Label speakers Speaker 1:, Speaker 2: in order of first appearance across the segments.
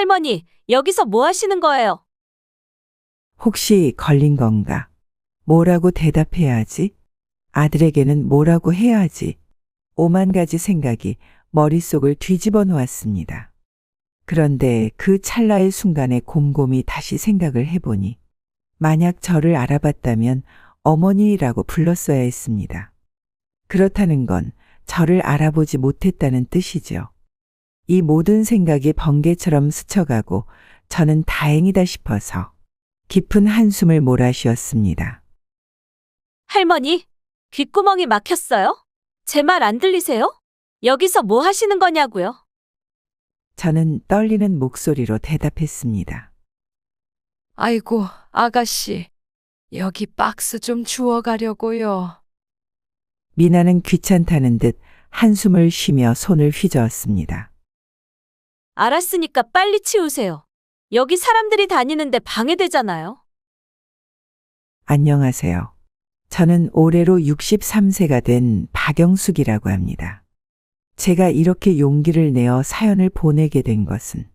Speaker 1: 할머니, 여기서 뭐 하시는 거예요?
Speaker 2: 혹시 걸린 건가? 뭐라고 대답해야 하지? 아들에게는 뭐라고 해야 하지? 오만 가지 생각이 머릿속을 뒤집어 놓았습니다. 그런데 그 찰나의 순간에 곰곰이 다시 생각을 해보니 만약 저를 알아봤다면 어머니라고 불렀어야 했습니다. 그렇다는 건 저를 알아보지 못했다는 뜻이죠. 이 모든 생각이 번개처럼 스쳐가고 저는 다행이다 싶어서 깊은 한숨을 몰아쉬었습니다.
Speaker 1: 할머니, 귓구멍이 막혔어요? 제 말 안 들리세요? 여기서 뭐 하시는 거냐고요?
Speaker 2: 저는 떨리는 목소리로 대답했습니다.
Speaker 3: 아이고, 아가씨. 여기 박스 좀 주워가려고요.
Speaker 2: 미나는 귀찮다는 듯 한숨을 쉬며 손을 휘저었습니다.
Speaker 1: 알았으니까 빨리 치우세요. 여기 사람들이 다니는데 방해되잖아요.
Speaker 2: 안녕하세요. 저는 올해로 63세가 된 박영숙이라고 합니다. 제가 이렇게 용기를 내어 사연을 보내게 된 것은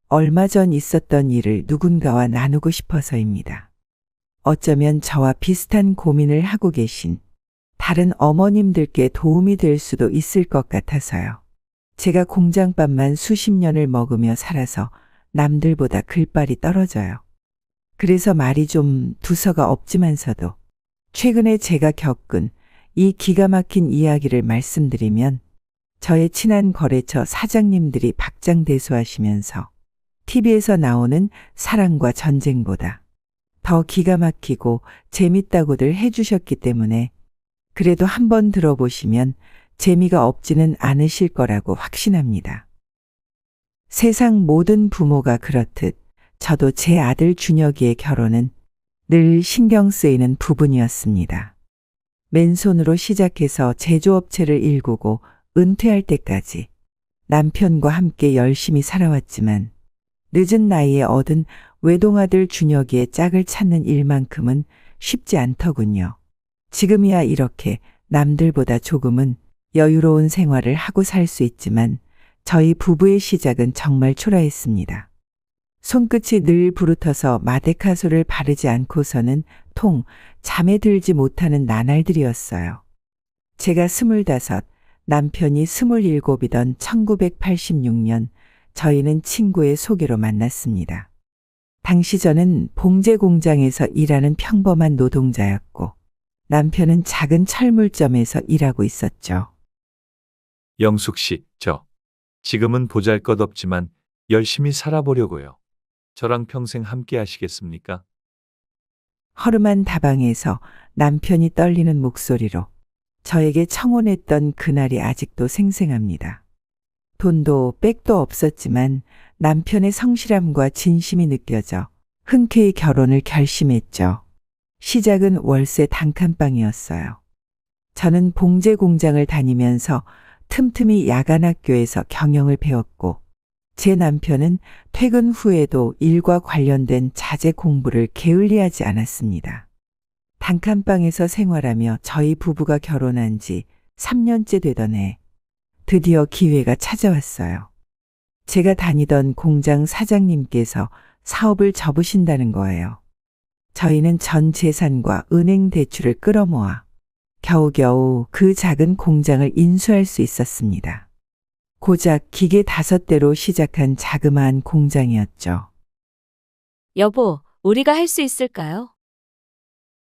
Speaker 2: 얼마 전 있었던 일을 누군가와 나누고 싶어서입니다. 어쩌면 저와 비슷한 고민을 하고 계신 다른 어머님들께 도움이 될 수도 있을 것 같아서요. 제가 공장밥만 수십 년을 먹으며 살아서 남들보다 글발이 떨어져요. 그래서 말이 좀 두서가 없지만서도 최근에 제가 겪은 이 기가 막힌 이야기를 말씀드리면 저의 친한 거래처 사장님들이 박장대소하시면서 TV에서 나오는 사랑과 전쟁보다 더 기가 막히고 재밌다고들 해주셨기 때문에 그래도 한번 들어보시면 재미가 없지는 않으실 거라고 확신합니다. 세상 모든 부모가 그렇듯 저도 제 아들 준혁이의 결혼은 늘 신경 쓰이는 부분이었습니다. 맨손으로 시작해서 제조업체를 일구고 은퇴할 때까지 남편과 함께 열심히 살아왔지만 늦은 나이에 얻은 외동아들 준혁이의 짝을 찾는 일만큼은 쉽지 않더군요. 지금이야 이렇게 남들보다 조금은 여유로운 생활을 하고 살 수 있지만 저희 부부의 시작은 정말 초라했습니다. 손끝이 늘 부르터서 마데카소를 바르지 않고서는 통 잠에 들지 못하는 나날들이었어요. 제가 25, 남편이 27이던 1986년 저희는 친구의 소개로 만났습니다. 당시 저는 봉제 공장에서 일하는 평범한 노동자였고 남편은 작은 철물점에서 일하고 있었죠.
Speaker 4: 영숙 씨, 지금은 보잘것없지만 열심히 살아보려고요. 저랑 평생 함께 하시겠습니까?
Speaker 2: 허름한 다방에서 남편이 떨리는 목소리로 저에게 청혼했던 그날이 아직도 생생합니다. 돈도 빽도 없었지만 남편의 성실함과 진심이 느껴져 흔쾌히 결혼을 결심했죠. 시작은 월세 단칸방이었어요. 저는 봉제 공장을 다니면서 틈틈이 야간 학교에서 경영을 배웠고 제 남편은 퇴근 후에도 일과 관련된 자재 공부를 게을리하지 않았습니다. 단칸방에서 생활하며 저희 부부가 결혼한 지 3년째 되던 해 드디어 기회가 찾아왔어요. 제가 다니던 공장 사장님께서 사업을 접으신다는 거예요. 저희는 전 재산과 은행 대출을 끌어모아 겨우겨우 그 작은 공장을 인수할 수 있었습니다. 고작 기계 5대로 시작한 자그마한 공장이었죠.
Speaker 1: 여보, 우리가 할 수 있을까요?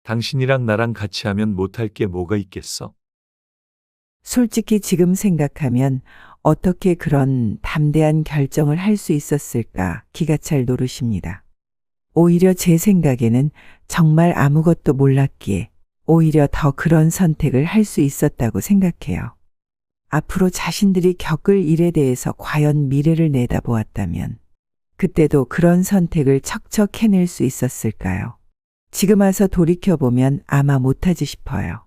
Speaker 4: 당신이랑 나랑 같이 하면 못할 게 뭐가 있겠어?
Speaker 2: 솔직히 지금 생각하면 어떻게 그런 담대한 결정을 할 수 있었을까 기가 찰 노릇입니다. 오히려 제 생각에는 정말 아무것도 몰랐기에 오히려 더 그런 선택을 할 수 있었다고 생각해요. 앞으로 자신들이 겪을 일에 대해서 과연 미래를 내다보았다면 그때도 그런 선택을 척척 해낼 수 있었을까요? 지금 와서 돌이켜보면 아마 못하지 싶어요.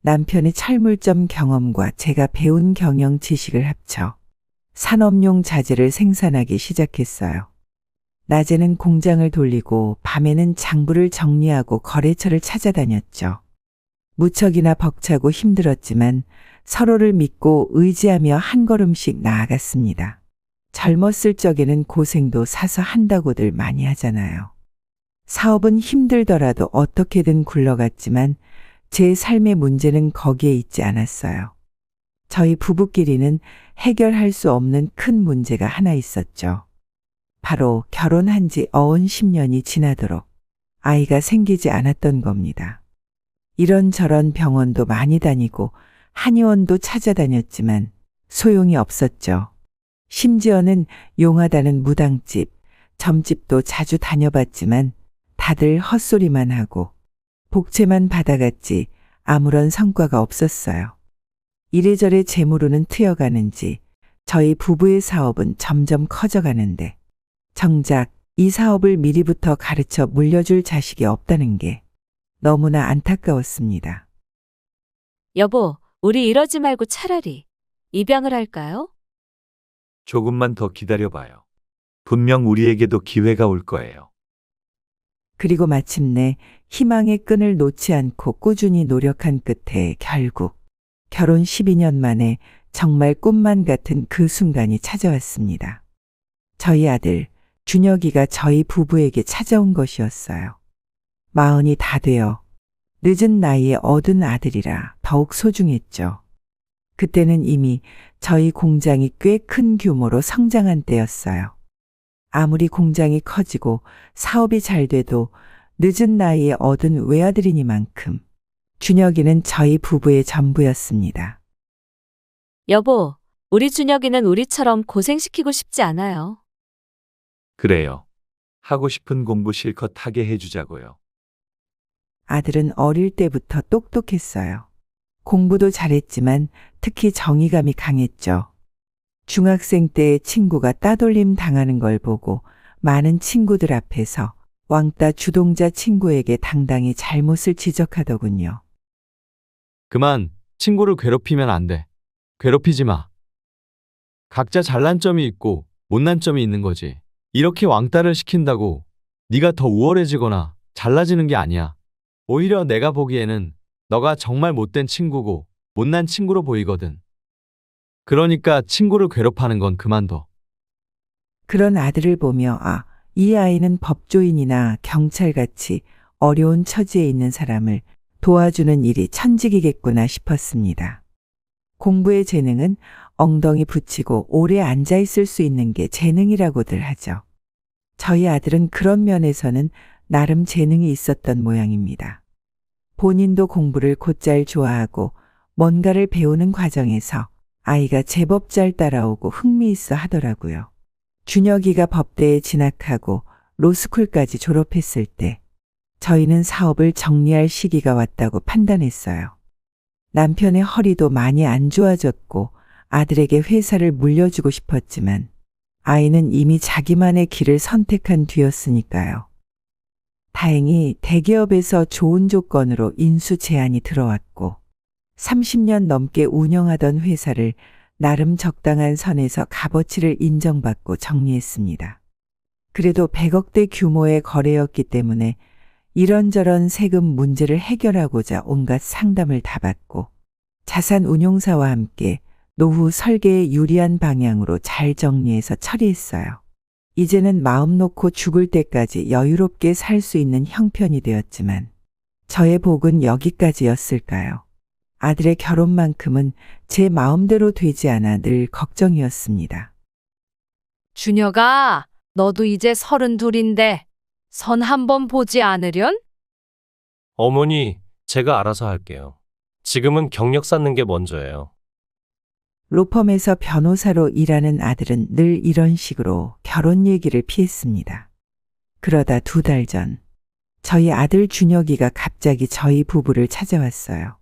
Speaker 2: 남편의 철물점 경험과 제가 배운 경영 지식을 합쳐 산업용 자재를 생산하기 시작했어요. 낮에는 공장을 돌리고 밤에는 장부를 정리하고 거래처를 찾아다녔죠. 무척이나 벅차고 힘들었지만 서로를 믿고 의지하며 한 걸음씩 나아갔습니다. 젊었을 적에는 고생도 사서 한다고들 많이 하잖아요. 사업은 힘들더라도 어떻게든 굴러갔지만 제 삶의 문제는 거기에 있지 않았어요. 저희 부부끼리는 해결할 수 없는 큰 문제가 하나 있었죠. 바로 결혼한 지 어언 10년이 지나도록 아이가 생기지 않았던 겁니다. 이런저런 병원도 많이 다니고 한의원도 찾아다녔지만 소용이 없었죠. 심지어는 용하다는 무당집, 점집도 자주 다녀봤지만 다들 헛소리만 하고 복채만 받아갔지 아무런 성과가 없었어요. 이래저래 재물로는 트여가는지 저희 부부의 사업은 점점 커져가는데 정작 이 사업을 미리부터 가르쳐 물려줄 자식이 없다는 게 너무나 안타까웠습니다.
Speaker 1: 여보, 우리 이러지 말고 차라리 입양을 할까요?
Speaker 4: 조금만 더 기다려봐요. 분명 우리에게도 기회가 올 거예요.
Speaker 2: 그리고 마침내 희망의 끈을 놓지 않고 꾸준히 노력한 끝에 결국 결혼 12년 만에 정말 꿈만 같은 그 순간이 찾아왔습니다. 저희 아들 준혁이가 저희 부부에게 찾아온 것이었어요. 40이 다 되어 늦은 나이에 얻은 아들이라 더욱 소중했죠. 그때는 이미 저희 공장이 꽤 큰 규모로 성장한 때였어요. 아무리 공장이 커지고 사업이 잘 돼도 늦은 나이에 얻은 외아들이니만큼 준혁이는 저희 부부의 전부였습니다.
Speaker 1: 여보, 우리 준혁이는 우리처럼 고생시키고 싶지 않아요.
Speaker 4: 그래요. 하고 싶은 공부 실컷 하게 해주자고요.
Speaker 2: 아들은 어릴 때부터 똑똑했어요. 공부도 잘했지만 특히 정의감이 강했죠. 중학생 때 친구가 따돌림 당하는 걸 보고 많은 친구들 앞에서 왕따 주동자 친구에게 당당히 잘못을 지적하더군요.
Speaker 5: 그만, 친구를 괴롭히면 안 돼. 괴롭히지 마. 각자 잘난 점이 있고 못난 점이 있는 거지. 이렇게 왕따를 시킨다고 네가 더 우월해지거나 잘나지는 게 아니야. 오히려 내가 보기에는 너가 정말 못된 친구고 못난 친구로 보이거든. 그러니까 친구를 괴롭하는 건 그만둬.
Speaker 2: 그런 아들을 보며 이 아이는 법조인이나 경찰같이 어려운 처지에 있는 사람을 도와주는 일이 천직이겠구나 싶었습니다. 공부의 재능은 엉덩이 붙이고 오래 앉아 있을 수 있는 게 재능이라고들 하죠. 저희 아들은 그런 면에서는 나름 재능이 있었던 모양입니다. 본인도 공부를 곧잘 좋아하고 뭔가를 배우는 과정에서 아이가 제법 잘 따라오고 흥미있어 하더라고요. 준혁이가 법대에 진학하고 로스쿨까지 졸업했을 때 저희는 사업을 정리할 시기가 왔다고 판단했어요. 남편의 허리도 많이 안 좋아졌고 아들에게 회사를 물려주고 싶었지만 아이는 이미 자기만의 길을 선택한 뒤였으니까요. 다행히 대기업에서 좋은 조건으로 인수 제안이 들어왔고 30년 넘게 운영하던 회사를 나름 적당한 선에서 값어치를 인정받고 정리했습니다. 그래도 100억대 규모의 거래였기 때문에 이런저런 세금 문제를 해결하고자 온갖 상담을 다 받고 자산 운용사와 함께 노후 설계에 유리한 방향으로 잘 정리해서 처리했어요. 이제는 마음 놓고 죽을 때까지 여유롭게 살 수 있는 형편이 되었지만 저의 복은 여기까지였을까요? 아들의 결혼만큼은 제 마음대로 되지 않아 늘 걱정이었습니다.
Speaker 3: 준혁아, 너도 이제 32인데 선 한번 보지 않으련?
Speaker 6: 어머니, 제가 알아서 할게요. 지금은 경력 쌓는 게 먼저예요.
Speaker 2: 로펌에서 변호사로 일하는 아들은 늘 이런 식으로 결혼 얘기를 피했습니다. 그러다 2달 전, 저희 아들 준혁이가 갑자기 저희 부부를 찾아왔어요.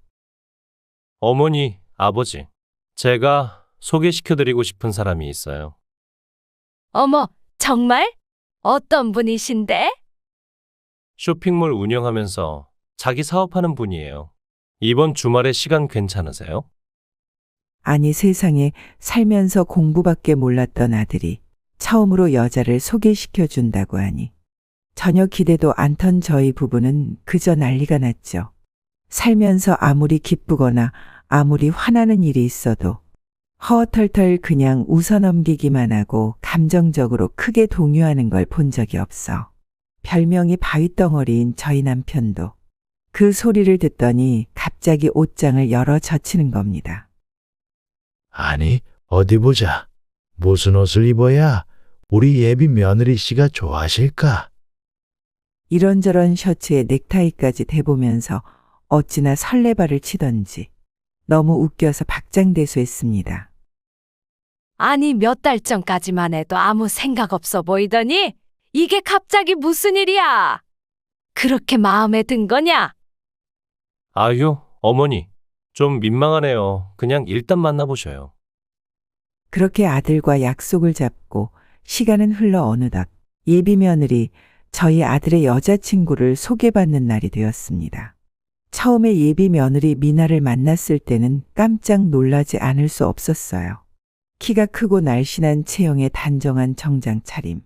Speaker 6: 어머니, 아버지, 제가 소개시켜드리고 싶은 사람이 있어요.
Speaker 3: 어머, 정말? 어떤 분이신데?
Speaker 6: 쇼핑몰 운영하면서 자기 사업하는 분이에요. 이번 주말에 시간 괜찮으세요?
Speaker 2: 아니 세상에 살면서 공부밖에 몰랐던 아들이 처음으로 여자를 소개시켜 준다고 하니 전혀 기대도 않던 저희 부부는 그저 난리가 났죠. 살면서 아무리 기쁘거나 아무리 화나는 일이 있어도 허털털 그냥 웃어넘기기만 하고 감정적으로 크게 동요하는 걸 본 적이 없어. 별명이 바위덩어리인 저희 남편도 그 소리를 듣더니 갑자기 옷장을 열어 젖히는 겁니다.
Speaker 7: 아니, 어디 보자. 무슨 옷을 입어야 우리 예비 며느리 씨가 좋아하실까?
Speaker 2: 이런저런 셔츠에 넥타이까지 대보면서 어찌나 설레발을 치던지 너무 웃겨서 박장대소했습니다.
Speaker 3: 아니 몇 달 전까지만 해도 아무 생각 없어 보이더니 이게 갑자기 무슨 일이야? 그렇게 마음에 든 거냐?
Speaker 6: 아유, 어머니. 좀 민망하네요. 그냥 일단 만나보셔요.
Speaker 2: 그렇게 아들과 약속을 잡고 시간은 흘러 어느덧 예비 며느리 저희 아들의 여자친구를 소개받는 날이 되었습니다. 처음에 예비 며느리 미나를 만났을 때는 깜짝 놀라지 않을 수 없었어요. 키가 크고 날씬한 체형에 단정한 정장 차림.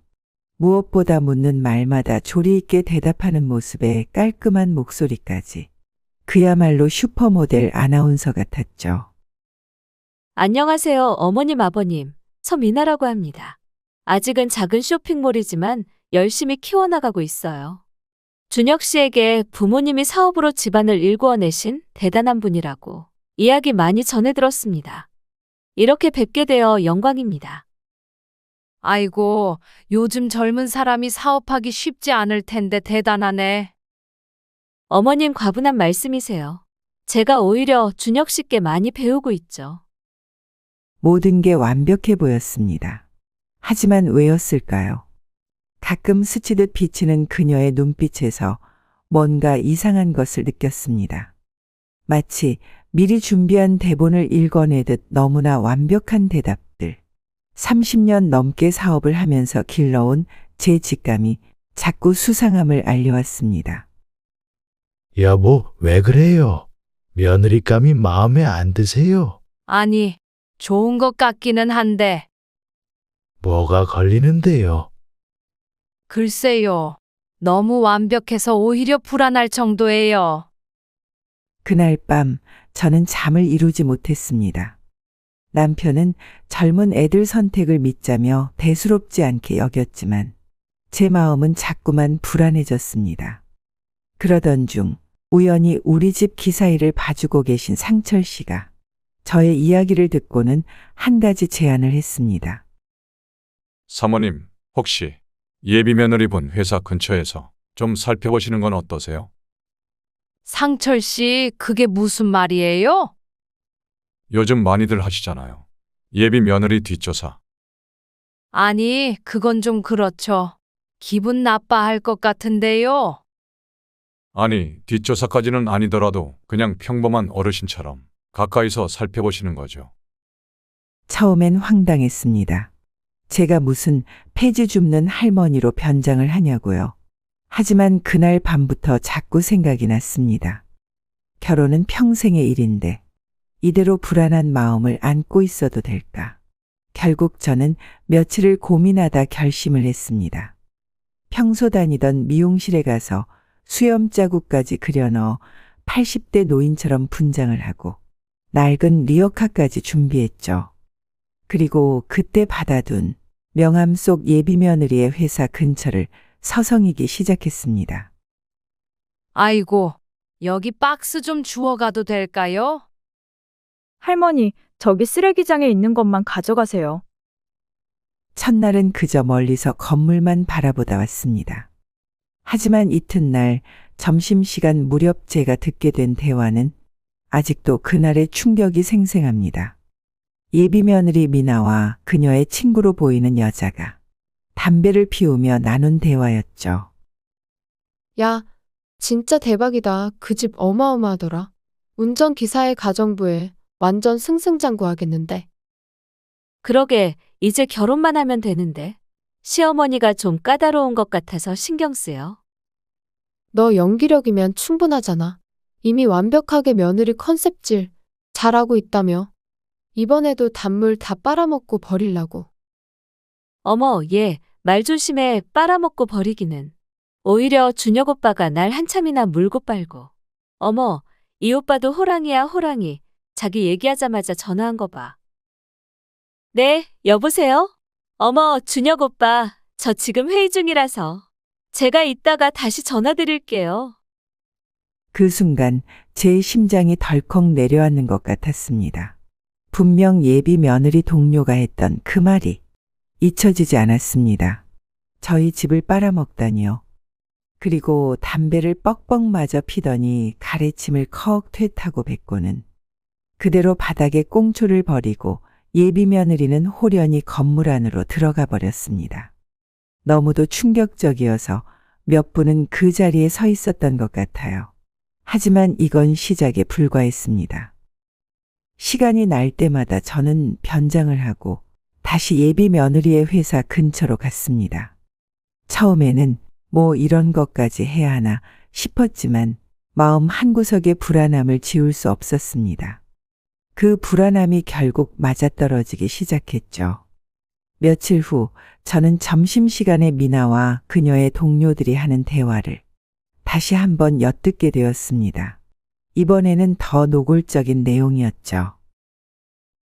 Speaker 2: 무엇보다 묻는 말마다 조리 있게 대답하는 모습에 깔끔한 목소리까지. 그야말로 슈퍼모델 아나운서 같았죠.
Speaker 1: 안녕하세요, 어머님, 아버님. 서미나라고 합니다. 아직은 작은 쇼핑몰이지만 열심히 키워나가고 있어요. 준혁 씨에게 부모님이 사업으로 집안을 일구어내신 대단한 분이라고 이야기 많이 전해 들었습니다. 이렇게 뵙게 되어 영광입니다.
Speaker 3: 아이고, 요즘 젊은 사람이 사업하기 쉽지 않을 텐데 대단하네.
Speaker 1: 어머님 과분한 말씀이세요. 제가 오히려 준혁 씨께 많이 배우고 있죠.
Speaker 2: 모든 게 완벽해 보였습니다. 하지만 왜였을까요? 가끔 스치듯 비치는 그녀의 눈빛에서 뭔가 이상한 것을 느꼈습니다. 마치 미리 준비한 대본을 읽어내듯 너무나 완벽한 대답들. 30년 넘게 사업을 하면서 길러온 제 직감이 자꾸 수상함을 알려왔습니다.
Speaker 7: 여보, 왜 그래요? 며느리감이 마음에 안 드세요?
Speaker 3: 아니, 좋은 것 같기는 한데,
Speaker 7: 뭐가 걸리는데요?
Speaker 3: 글쎄요. 너무 완벽해서 오히려 불안할 정도예요.
Speaker 2: 그날 밤 저는 잠을 이루지 못했습니다. 남편은 젊은 애들 선택을 믿자며 대수롭지 않게 여겼지만 제 마음은 자꾸만 불안해졌습니다. 그러던 중 우연히 우리 집 기사일을 봐주고 계신 상철 씨가 저의 이야기를 듣고는 한 가지 제안을 했습니다.
Speaker 8: 사모님, 혹시 예비 며느리분 회사 근처에서 좀 살펴보시는 건 어떠세요?
Speaker 3: 상철 씨, 그게 무슨 말이에요?
Speaker 8: 요즘 많이들 하시잖아요. 예비 며느리 뒷조사.
Speaker 3: 아니, 그건 좀 그렇죠. 기분 나빠할 것 같은데요.
Speaker 8: 아니, 뒷조사까지는 아니더라도 그냥 평범한 어르신처럼 가까이서 살펴보시는 거죠.
Speaker 2: 처음엔 황당했습니다. 제가 무슨 폐지 줍는 할머니로 변장을 하냐고요. 하지만 그날 밤부터 자꾸 생각이 났습니다. 결혼은 평생의 일인데 이대로 불안한 마음을 안고 있어도 될까? 결국 저는 며칠을 고민하다 결심을 했습니다. 평소 다니던 미용실에 가서 수염 자국까지 그려넣어 80대 노인처럼 분장을 하고 낡은 리어카까지 준비했죠. 그리고 그때 받아둔 명함 속 예비 며느리의 회사 근처를 서성이기 시작했습니다.
Speaker 3: 아이고, 여기 박스 좀 주워가도 될까요?
Speaker 9: 할머니, 저기 쓰레기장에 있는 것만 가져가세요.
Speaker 2: 첫날은 그저 멀리서 건물만 바라보다 왔습니다. 하지만 이튿날 점심시간 무렵 제가 듣게 된 대화는 아직도 그날의 충격이 생생합니다. 예비 며느리 미나와 그녀의 친구로 보이는 여자가 담배를 피우며 나눈 대화였죠.
Speaker 10: 야, 진짜 대박이다. 그 집 어마어마하더라. 운전기사의 가정부에 완전 승승장구하겠는데.
Speaker 1: 그러게, 이제 결혼만 하면 되는데. 시어머니가 좀 까다로운 것 같아서 신경 쓰여.
Speaker 10: 너 연기력이면 충분하잖아. 이미 완벽하게 며느리 컨셉질 잘하고 있다며. 이번에도 단물 다 빨아먹고 버리려고.
Speaker 1: 어머, 얘 말 조심해. 빨아먹고 버리기는. 오히려 준혁 오빠가 날 한참이나 물고 빨고. 어머, 이 오빠도 호랑이야, 호랑이. 자기 얘기하자마자 전화한 거 봐. 네, 여보세요? 어머, 준혁 오빠, 저 지금 회의 중이라서. 제가 이따가 다시 전화 드릴게요.
Speaker 2: 그 순간 제 심장이 덜컥 내려앉는 것 같았습니다. 분명 예비 며느리 동료가 했던 그 말이 잊혀지지 않았습니다. 저희 집을 빨아먹다니요. 그리고 담배를 뻑뻑 마저 피더니 가래침을 컥 퇴타고 뱉고는 그대로 바닥에 꽁초를 버리고 예비 며느리는 홀연히 건물 안으로 들어가 버렸습니다. 너무도 충격적이어서 몇 분은 그 자리에 서 있었던 것 같아요. 하지만 이건 시작에 불과했습니다. 시간이 날 때마다 저는 변장을 하고 다시 예비 며느리의 회사 근처로 갔습니다. 처음에는 뭐 이런 것까지 해야 하나 싶었지만 마음 한구석의 불안함을 지울 수 없었습니다. 그 불안함이 결국 맞아떨어지기 시작했죠. 며칠 후 저는 점심시간에 미나와 그녀의 동료들이 하는 대화를 다시 한번 엿듣게 되었습니다. 이번에는 더 노골적인 내용이었죠.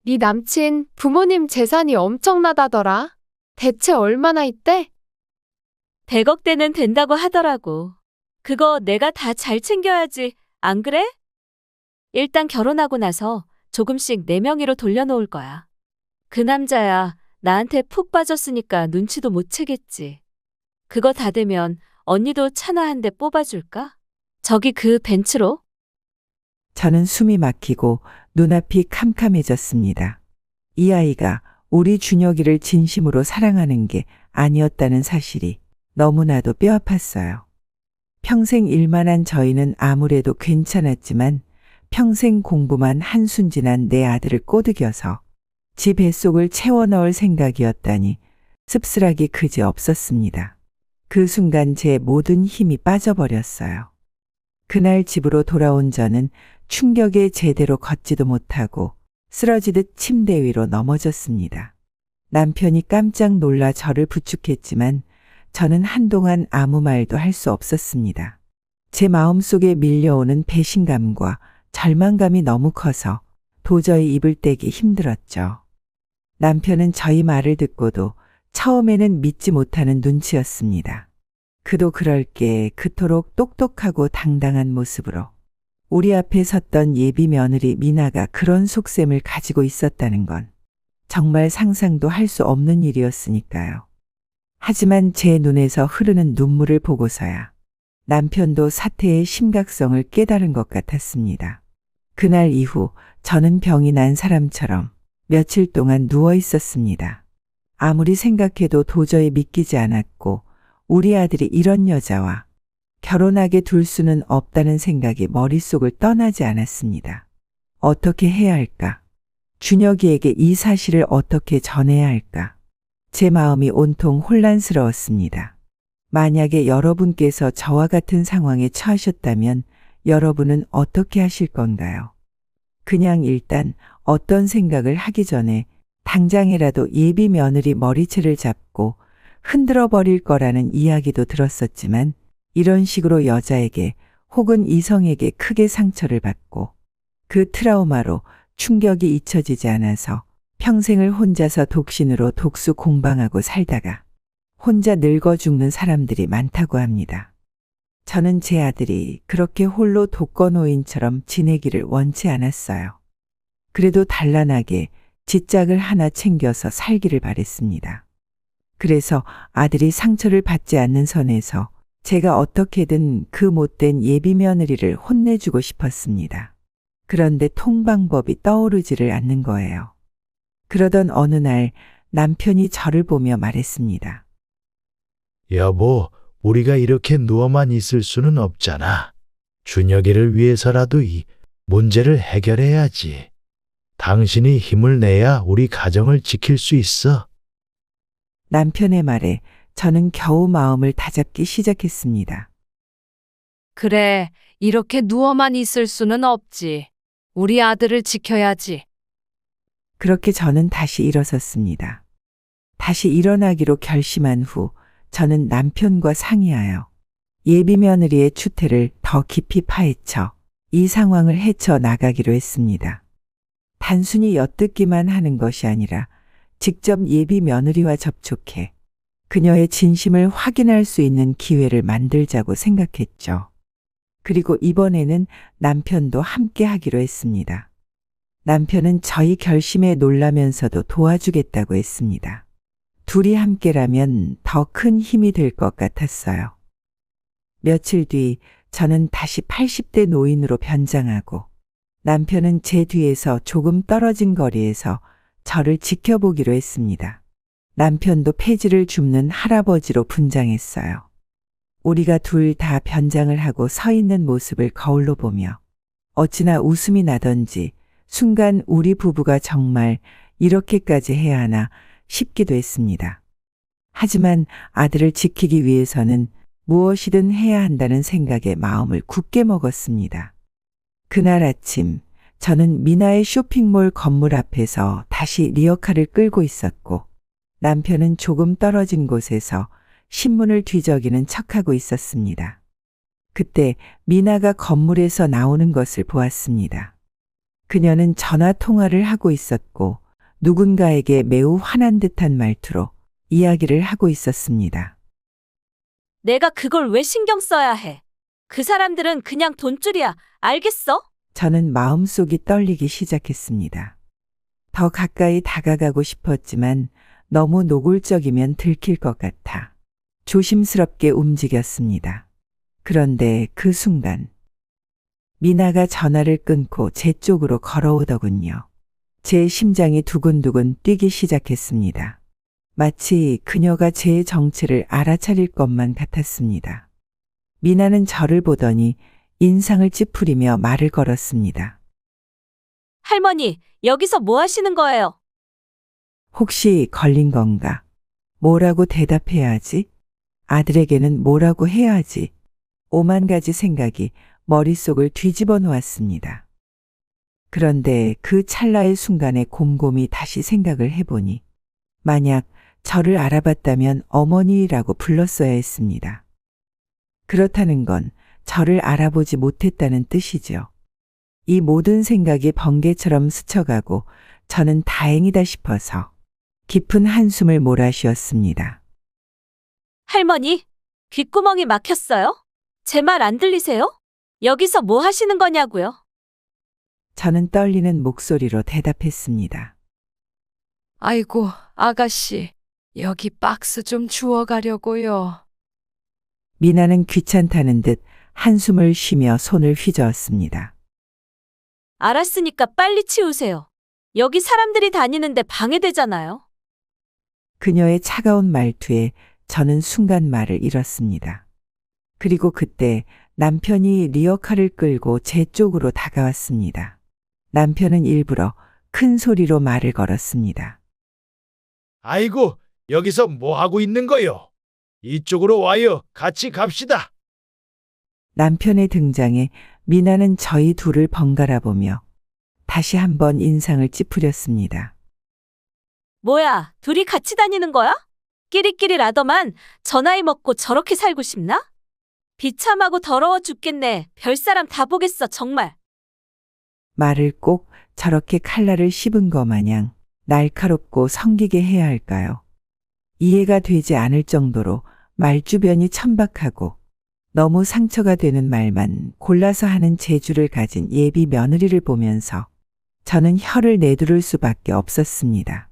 Speaker 10: 네 남친 부모님 재산이 엄청나다더라. 대체 얼마나 있대?
Speaker 1: 100억대는 된다고 하더라고. 그거 내가 다 잘 챙겨야지, 안 그래? 일단 결혼하고 나서 조금씩 내 명의로 돌려놓을 거야. 그 남자야, 나한테 푹 빠졌으니까 눈치도 못 채겠지. 그거 다 되면 언니도 차나 한 대 뽑아줄까? 저기 그 벤츠로?
Speaker 2: 저는 숨이 막히고 눈앞이 캄캄해졌습니다. 이 아이가 우리 준혁이를 진심으로 사랑하는 게 아니었다는 사실이 너무나도 뼈아팠어요. 평생 일만 한 저희는 아무래도 괜찮았지만 평생 공부만 한순진한 내 아들을 꼬드겨서 지 뱃속을 채워 넣을 생각이었다니 씁쓸하기 그지 없었습니다. 그 순간 제 모든 힘이 빠져버렸어요. 그날 집으로 돌아온 저는 충격에 제대로 걷지도 못하고 쓰러지듯 침대 위로 넘어졌습니다. 남편이 깜짝 놀라 저를 부축했지만 저는 한동안 아무 말도 할 수 없었습니다. 제 마음속에 밀려오는 배신감과 절망감이 너무 커서 도저히 입을 떼기 힘들었죠. 남편은 저희 말을 듣고도 처음에는 믿지 못하는 눈치였습니다. 그도 그럴 게 그토록 똑똑하고 당당한 모습으로 우리 앞에 섰던 예비 며느리 미나가 그런 속셈을 가지고 있었다는 건 정말 상상도 할 수 없는 일이었으니까요. 하지만 제 눈에서 흐르는 눈물을 보고서야 남편도 사태의 심각성을 깨달은 것 같았습니다. 그날 이후 저는 병이 난 사람처럼 며칠 동안 누워 있었습니다. 아무리 생각해도 도저히 믿기지 않았고 우리 아들이 이런 여자와 결혼하게 둘 수는 없다는 생각이 머릿속을 떠나지 않았습니다. 어떻게 해야 할까? 준혁이에게 이 사실을 어떻게 전해야 할까? 제 마음이 온통 혼란스러웠습니다. 만약에 여러분께서 저와 같은 상황에 처하셨다면 여러분은 어떻게 하실 건가요? 그냥 일단 어떤 생각을 하기 전에 당장이라도 예비 며느리 머리채를 잡고 흔들어 버릴 거라는 이야기도 들었었지만 이런 식으로 여자에게 혹은 이성에게 크게 상처를 받고 그 트라우마로 충격이 잊혀지지 않아서 평생을 혼자서 독신으로 독수 공방하고 살다가 혼자 늙어 죽는 사람들이 많다고 합니다. 저는 제 아들이 그렇게 홀로 독거노인처럼 지내기를 원치 않았어요. 그래도 단란하게 지짝을 하나 챙겨서 살기를 바랬습니다. 그래서 아들이 상처를 받지 않는 선에서 제가 어떻게든 그 못된 예비 며느리를 혼내주고 싶었습니다. 그런데 통방법이 떠오르지를 않는 거예요. 그러던 어느 날 남편이 저를 보며 말했습니다.
Speaker 7: 여보, 우리가 이렇게 누워만 있을 수는 없잖아. 준혁이를 위해서라도 이 문제를 해결해야지. 당신이 힘을 내야 우리 가정을 지킬 수 있어.
Speaker 2: 남편의 말에 저는 겨우 마음을 다잡기 시작했습니다.
Speaker 3: 그래, 이렇게 누워만 있을 수는 없지. 우리 아들을 지켜야지.
Speaker 2: 그렇게 저는 다시 일어섰습니다. 다시 일어나기로 결심한 후 저는 남편과 상의하여 예비 며느리의 추태를 더 깊이 파헤쳐 이 상황을 헤쳐 나가기로 했습니다. 단순히 엿듣기만 하는 것이 아니라 직접 예비 며느리와 접촉해 그녀의 진심을 확인할 수 있는 기회를 만들자고 생각했죠. 그리고 이번에는 남편도 함께 하기로 했습니다. 남편은 저희 결심에 놀라면서도 도와주겠다고 했습니다. 둘이 함께라면 더 큰 힘이 될 것 같았어요. 며칠 뒤 저는 다시 80대 노인으로 변장하고 남편은 제 뒤에서 조금 떨어진 거리에서 저를 지켜보기로 했습니다. 남편도 폐지를 줍는 할아버지로 분장했어요. 우리가 둘 다 변장을 하고 서 있는 모습을 거울로 보며 어찌나 웃음이 나던지 순간 우리 부부가 정말 이렇게까지 해야 하나 싶기도 했습니다. 하지만 아들을 지키기 위해서는 무엇이든 해야 한다는 생각에 마음을 굳게 먹었습니다. 그날 아침 저는 미나의 쇼핑몰 건물 앞에서 다시 리어카를 끌고 있었고 남편은 조금 떨어진 곳에서 신문을 뒤적이는 척하고 있었습니다. 그때 미나가 건물에서 나오는 것을 보았습니다. 그녀는 전화 통화를 하고 있었고 누군가에게 매우 화난 듯한 말투로 이야기를 하고 있었습니다.
Speaker 1: 내가 그걸 왜 신경 써야 해? 그 사람들은 그냥 돈줄이야. 알겠어?
Speaker 2: 저는 마음속이 떨리기 시작했습니다. 더 가까이 다가가고 싶었지만 너무 노골적이면 들킬 것 같아 조심스럽게 움직였습니다. 그런데 그 순간 미나가 전화를 끊고 제 쪽으로 걸어오더군요. 제 심장이 두근두근 뛰기 시작했습니다. 마치 그녀가 제 정체를 알아차릴 것만 같았습니다. 미나는 저를 보더니 인상을 찌푸리며 말을 걸었습니다.
Speaker 1: 할머니, 여기서 뭐 하시는 거예요?
Speaker 2: 혹시 걸린 건가? 뭐라고 대답해야 하지? 아들에게는 뭐라고 해야 하지? 오만 가지 생각이 머릿속을 뒤집어 놓았습니다. 그런데 그 찰나의 순간에 곰곰이 다시 생각을 해보니 만약 저를 알아봤다면 어머니라고 불렀어야 했습니다. 그렇다는 건 저를 알아보지 못했다는 뜻이죠. 이 모든 생각이 번개처럼 스쳐가고 저는 다행이다 싶어서 깊은 한숨을 몰아쉬었습니다.
Speaker 1: 할머니, 귓구멍이 막혔어요? 제 말 안 들리세요? 여기서 뭐 하시는 거냐고요?
Speaker 2: 저는 떨리는 목소리로 대답했습니다.
Speaker 3: 아이고, 아가씨, 여기 박스 좀 주워가려고요.
Speaker 2: 미나는 귀찮다는 듯 한숨을 쉬며 손을 휘저었습니다.
Speaker 1: 알았으니까 빨리 치우세요. 여기 사람들이 다니는데 방해되잖아요.
Speaker 2: 그녀의 차가운 말투에 저는 순간 말을 잃었습니다. 그리고 그때 남편이 리어카를 끌고 제 쪽으로 다가왔습니다. 남편은 일부러 큰 소리로 말을 걸었습니다.
Speaker 7: 아이고, 여기서 뭐 하고 있는 거요? 이쪽으로 와요. 같이 갑시다.
Speaker 2: 남편의 등장에 미나는 저희 둘을 번갈아 보며 다시 한번 인상을 찌푸렸습니다.
Speaker 1: 뭐야, 둘이 같이 다니는 거야? 끼리끼리 라더만 저 나이 먹고 저렇게 살고 싶나? 비참하고 더러워 죽겠네. 별사람 다 보겠어, 정말.
Speaker 2: 말을 꼭 저렇게 칼날을 씹은 것 마냥 날카롭고 성기게 해야 할까요? 이해가 되지 않을 정도로 말주변이 천박하고 너무 상처가 되는 말만 골라서 하는 재주를 가진 예비 며느리를 보면서 저는 혀를 내두를 수밖에 없었습니다.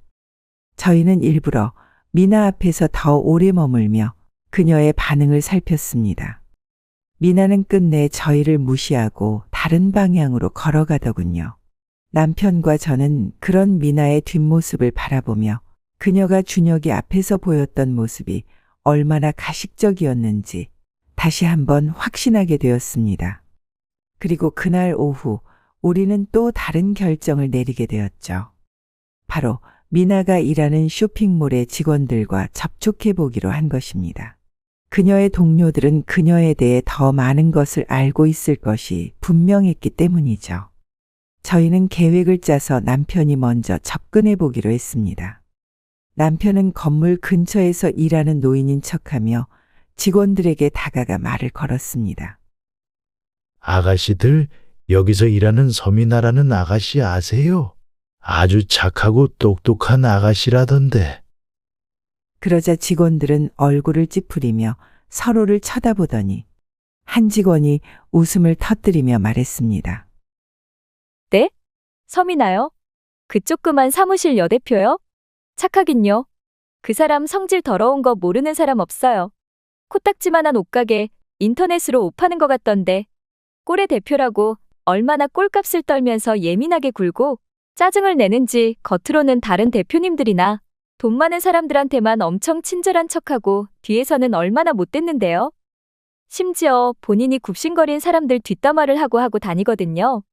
Speaker 2: 저희는 일부러 미나 앞에서 더 오래 머물며 그녀의 반응을 살폈습니다. 미나는 끝내 저희를 무시하고 다른 방향으로 걸어가더군요. 남편과 저는 그런 미나의 뒷모습을 바라보며 그녀가 준혁이 앞에서 보였던 모습이 얼마나 가식적이었는지 다시 한번 확신하게 되었습니다. 그리고 그날 오후 우리는 또 다른 결정을 내리게 되었죠. 바로 미나가 일하는 쇼핑몰의 직원들과 접촉해 보기로 한 것입니다. 그녀의 동료들은 그녀에 대해 더 많은 것을 알고 있을 것이 분명했기 때문이죠. 저희는 계획을 짜서 남편이 먼저 접근해 보기로 했습니다. 남편은 건물 근처에서 일하는 노인인 척하며 직원들에게 다가가 말을 걸었습니다.
Speaker 7: 아가씨들, 여기서 일하는 서미나라는 아가씨 아세요? 아주 착하고 똑똑한 아가씨라던데.
Speaker 2: 그러자 직원들은 얼굴을 찌푸리며 서로를 쳐다보더니 한 직원이 웃음을 터뜨리며 말했습니다.
Speaker 1: 섬이나요? 그 조그만 사무실 여대표요? 착하긴요. 그 사람 성질 더러운 거 모르는 사람 없어요. 코딱지만한 옷가게 인터넷으로 옷 파는 것 같던데 꼴의 대표라고 얼마나 꼴값을 떨면서 예민하게 굴고 짜증을 내는지 겉으로는 다른 대표님들이나 돈 많은 사람들한테만 엄청 친절한 척하고 뒤에서는 얼마나 못됐는데요. 심지어 본인이 굽신거린 사람들 뒷담화를 하고 다니거든요.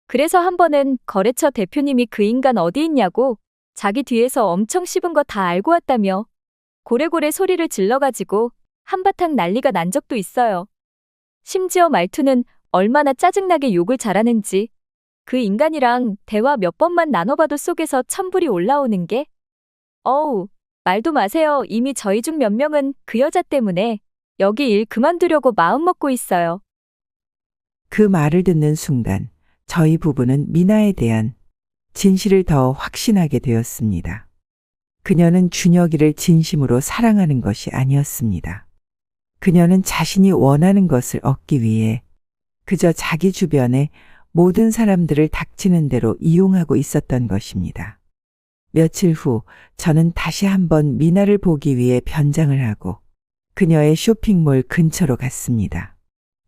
Speaker 1: 그래서 한 번은 거래처 대표님이 그 인간 어디 있냐고 자기 뒤에서 엄청 씹은 거 다 알고 왔다며 고래고래 소리를 질러가지고 한바탕 난리가 난 적도 있어요. 심지어 말투는 얼마나 짜증나게 욕을 잘하는지 그 인간이랑 대화 몇 번만 나눠봐도 속에서 천불이 올라오는 게 어우, 말도 마세요. 이미 저희 중 몇 명은 그 여자 때문에 여기 일 그만두려고 마음먹고 있어요.
Speaker 2: 그 말을 듣는 순간 저희 부부는 미나에 대한 진실을 더 확신하게 되었습니다. 그녀는 준혁이를 진심으로 사랑하는 것이 아니었습니다. 그녀는 자신이 원하는 것을 얻기 위해 그저 자기 주변의 모든 사람들을 닥치는 대로 이용하고 있었던 것입니다. 며칠 후 저는 다시 한번 미나를 보기 위해 변장을 하고 그녀의 쇼핑몰 근처로 갔습니다.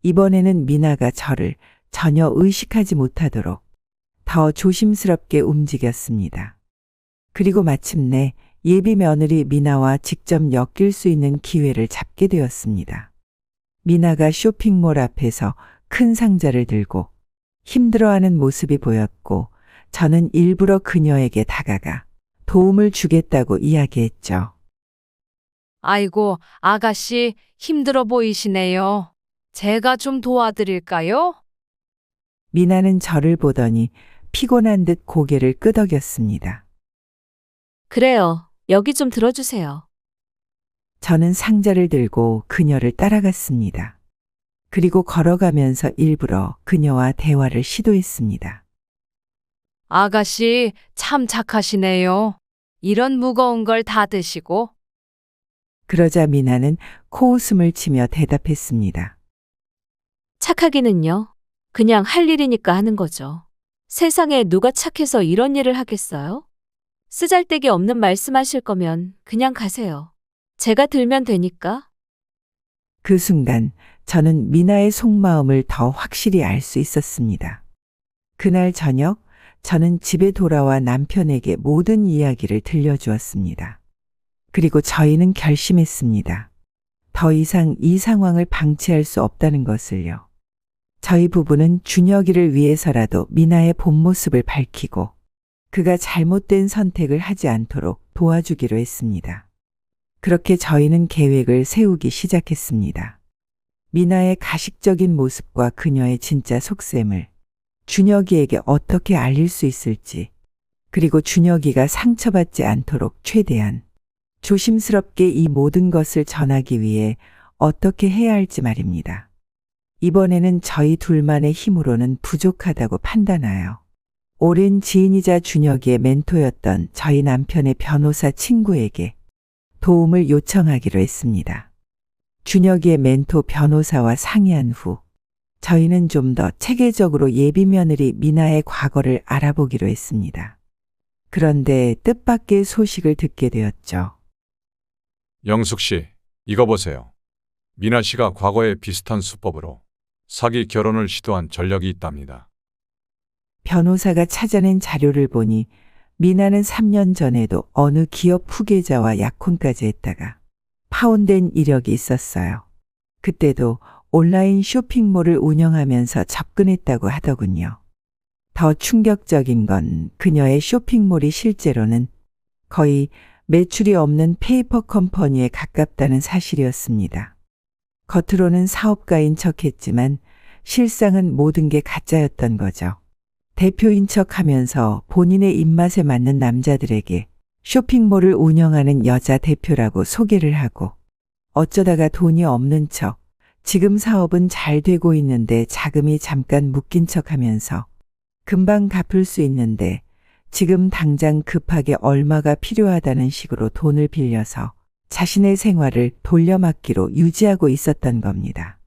Speaker 2: 이번에는 미나가 저를 전혀 의식하지 못하도록 더 조심스럽게 움직였습니다. 그리고 마침내 예비 며느리 미나와 직접 엮일 수 있는 기회를 잡게 되었습니다. 미나가 쇼핑몰 앞에서 큰 상자를 들고 힘들어하는 모습이 보였고 저는 일부러 그녀에게 다가가 도움을 주겠다고 이야기했죠.
Speaker 3: 아이고, 아가씨 힘들어 보이시네요. 제가 좀 도와드릴까요?
Speaker 2: 미나는 저를 보더니 피곤한 듯 고개를 끄덕였습니다.
Speaker 1: 그래요. 여기 좀 들어주세요.
Speaker 2: 저는 상자를 들고 그녀를 따라갔습니다. 그리고 걸어가면서 일부러 그녀와 대화를 시도했습니다.
Speaker 3: 아가씨 참 착하시네요. 이런 무거운 걸 다 드시고.
Speaker 2: 그러자 미나는 코웃음을 치며 대답했습니다.
Speaker 1: 착하기는요. 그냥 할 일이니까 하는 거죠. 세상에 누가 착해서 이런 일을 하겠어요? 쓰잘데기 없는 말씀하실 거면 그냥 가세요. 제가 들면 되니까.
Speaker 2: 그 순간 저는 미나의 속마음을 더 확실히 알 수 있었습니다. 그날 저녁 저는 집에 돌아와 남편에게 모든 이야기를 들려주었습니다. 그리고 저희는 결심했습니다. 더 이상 이 상황을 방치할 수 없다는 것을요. 저희 부부는 준혁이를 위해서라도 미나의 본 모습을 밝히고 그가 잘못된 선택을 하지 않도록 도와주기로 했습니다. 그렇게 저희는 계획을 세우기 시작했습니다. 미나의 가식적인 모습과 그녀의 진짜 속셈을 준혁이에게 어떻게 알릴 수 있을지, 그리고 준혁이가 상처받지 않도록 최대한 조심스럽게 이 모든 것을 전하기 위해 어떻게 해야 할지 말입니다. 이번에는 저희 둘만의 힘으로는 부족하다고 판단하여 오랜 지인이자 준혁이의 멘토였던 저희 남편의 변호사 친구에게 도움을 요청하기로 했습니다. 준혁이의 멘토 변호사와 상의한 후 저희는 좀 더 체계적으로 예비 며느리 미나의 과거를 알아보기로 했습니다. 그런데 뜻밖의 소식을 듣게 되었죠.
Speaker 8: 영숙 씨, 이거 보세요. 미나 씨가 과거에 비슷한 수법으로 사기 결혼을 시도한 전력이 있답니다.
Speaker 2: 변호사가 찾아낸 자료를 보니 미나는 3년 전에도 어느 기업 후계자와 약혼까지 했다가 파혼된 이력이 있었어요. 그때도 온라인 쇼핑몰을 운영하면서 접근했다고 하더군요. 더 충격적인 건 그녀의 쇼핑몰이 실제로는 거의 매출이 없는 페이퍼 컴퍼니에 가깝다는 사실이었습니다. 겉으로는 사업가인 척했지만 실상은 모든 게 가짜였던 거죠. 대표인 척하면서 본인의 입맛에 맞는 남자들에게 쇼핑몰을 운영하는 여자 대표라고 소개를 하고 어쩌다가 돈이 없는 척 지금 사업은 잘 되고 있는데 자금이 잠깐 묶인 척하면서 금방 갚을 수 있는데 지금 당장 급하게 얼마가 필요하다는 식으로 돈을 빌려서 자신의 생활을 돌려막기로 유지하고 있었던 겁니다.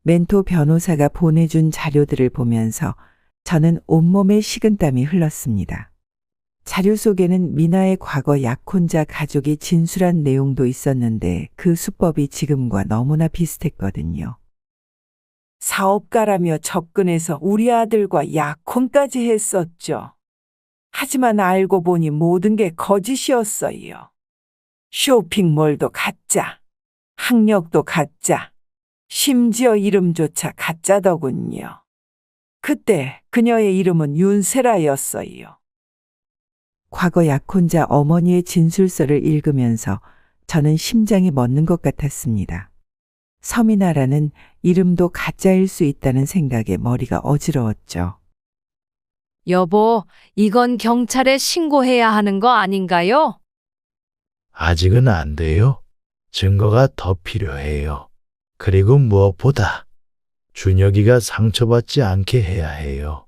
Speaker 2: 멘토 변호사가 보내준 자료들을 보면서 저는 온몸에 식은땀이 흘렀습니다. 자료 속에는 미나의 과거 약혼자 가족이 진술한 내용도 있었는데 그 수법이 지금과 너무나 비슷했거든요. 사업가라며 접근해서 우리 아들과 약혼까지 했었죠. 하지만 알고 보니 모든 게 거짓이었어요. 쇼핑몰도 가짜, 학력도 가짜, 심지어 이름조차 가짜더군요. 그때 그녀의 이름은 윤세라였어요. 과거 약혼자 어머니의 진술서를 읽으면서 저는 심장이 멎는 것 같았습니다. 서미나라는 이름도 가짜일 수 있다는 생각에 머리가 어지러웠죠.
Speaker 3: 여보, 이건 경찰에 신고해야 하는 거 아닌가요?
Speaker 7: 아직은 안 돼요. 증거가 더 필요해요. 그리고 무엇보다 준혁이가 상처받지 않게 해야 해요.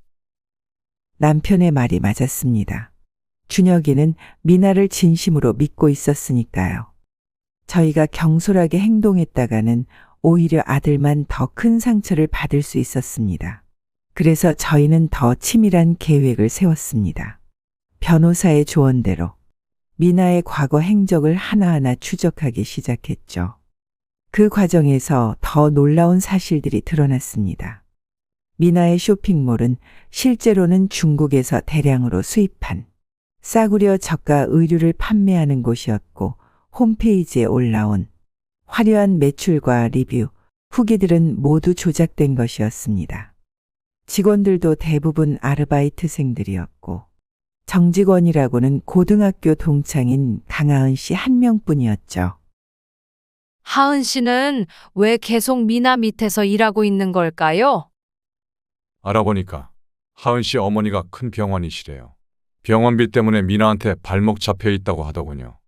Speaker 2: 남편의 말이 맞았습니다. 준혁이는 미나를 진심으로 믿고 있었으니까요. 저희가 경솔하게 행동했다가는 오히려 아들만 더 큰 상처를 받을 수 있었습니다. 그래서 저희는 더 치밀한 계획을 세웠습니다. 변호사의 조언대로 미나의 과거 행적을 하나하나 추적하기 시작했죠. 그 과정에서 더 놀라운 사실들이 드러났습니다. 미나의 쇼핑몰은 실제로는 중국에서 대량으로 수입한 싸구려 저가 의류를 판매하는 곳이었고 홈페이지에 올라온 화려한 매출과 리뷰, 후기들은 모두 조작된 것이었습니다. 직원들도 대부분 아르바이트생들이었고 정직원이라고는 고등학교 동창인 강하은 씨 한 명뿐이었죠.
Speaker 3: 하은 씨는 왜 계속 미나 밑에서 일하고 있는 걸까요?
Speaker 8: 알아보니까 하은 씨 어머니가 큰 병원이시래요. 병원비 때문에 미나한테 발목 잡혀 있다고 하더군요.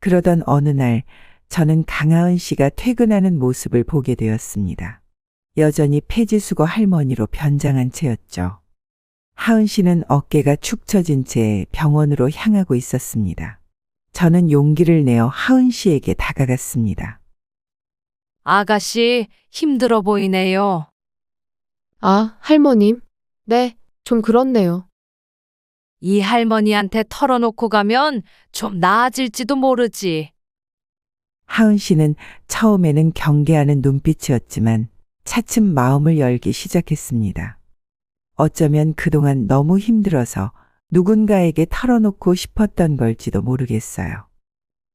Speaker 2: 그러던 어느 날 저는 강하은 씨가 퇴근하는 모습을 보게 되었습니다. 여전히 폐지수거 할머니로 변장한 채였죠. 하은 씨는 어깨가 축 처진 채 병원으로 향하고 있었습니다. 저는 용기를 내어 하은 씨에게 다가갔습니다.
Speaker 3: 아가씨, 힘들어 보이네요.
Speaker 10: 아, 할머님. 네, 좀 그렇네요.
Speaker 3: 이 할머니한테 털어놓고 가면 좀 나아질지도 모르지.
Speaker 2: 하은 씨는 처음에는 경계하는 눈빛이었지만 차츰 마음을 열기 시작했습니다. 어쩌면 그동안 너무 힘들어서 누군가에게 털어놓고 싶었던 걸지도 모르겠어요.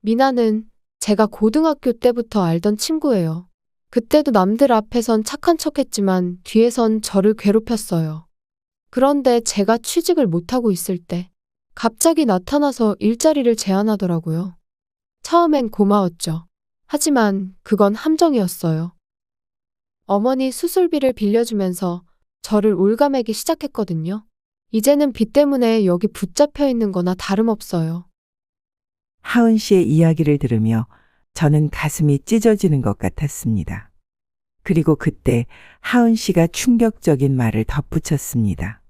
Speaker 10: 미나는 제가 고등학교 때부터 알던 친구예요. 그때도 남들 앞에선 착한 척했지만 뒤에선 저를 괴롭혔어요. 그런데 제가 취직을 못하고 있을 때 갑자기 나타나서 일자리를 제안하더라고요. 처음엔 고마웠죠. 하지만 그건 함정이었어요. 어머니 수술비를 빌려주면서 저를 올가매기 시작했거든요. 이제는 빚 때문에 여기 붙잡혀 있는 거나 다름없어요.
Speaker 2: 하은 씨의 이야기를 들으며 저는 가슴이 찢어지는 것 같았습니다. 그리고 그때 하은 씨가 충격적인 말을 덧붙였습니다.